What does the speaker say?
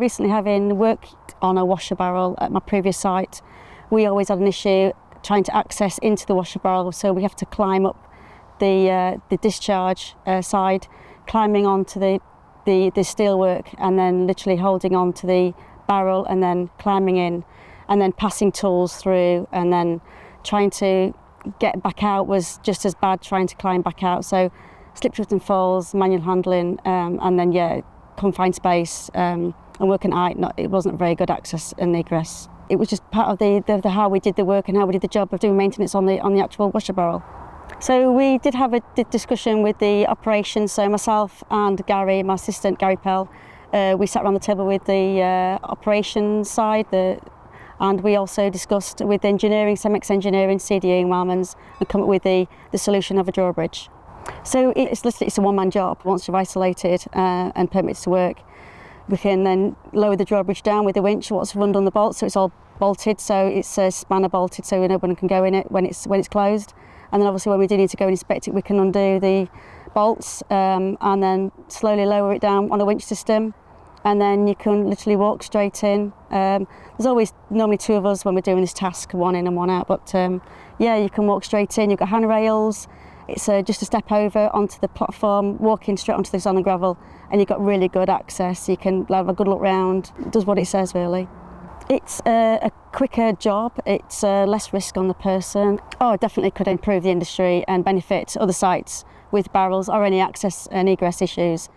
recently having worked on a washer barrel at my previous site, we always had an issue trying to access into the washer barrel, so we have to climb up the discharge side, climbing onto the steelwork and then literally holding on to the barrel and then climbing in and then passing tools through, and then trying to get back out was just as bad, trying to climb back out. So slip, trips and falls, manual handling, and then confined space and working at height. It wasn't very good access and egress. It was just part of the how we did the work and how we did the job of doing maintenance on the actual washer barrel. So we did have a discussion with the operations, so myself and Gary, my assistant Gary Pell, we sat around the table with the operations side, and we also discussed with engineering, Cemex engineering, CDE and Wellmans, and come up with the solution of a drawbridge. So it's a one-man job. Once you're isolated and permitted to work, we can then lower the drawbridge down with a winch, what's run on the bolt, so it's all bolted, so it's spanner bolted, so no one can go in it when it's closed. And then obviously when we do need to go and inspect it, we can undo the bolts and then slowly lower it down on a winch system. And then you can literally walk straight in. There's always normally two of us when we're doing this task, one in and one out. But you can walk straight in. You've got handrails. It's just a step over onto the platform, walking straight onto the sand and gravel, and you've got really good access. You can have a good look round. It does what it says, really. It's a quicker job. It's less risk on the person. Oh, it definitely could improve the industry and benefit other sites with barrels or any access and egress issues.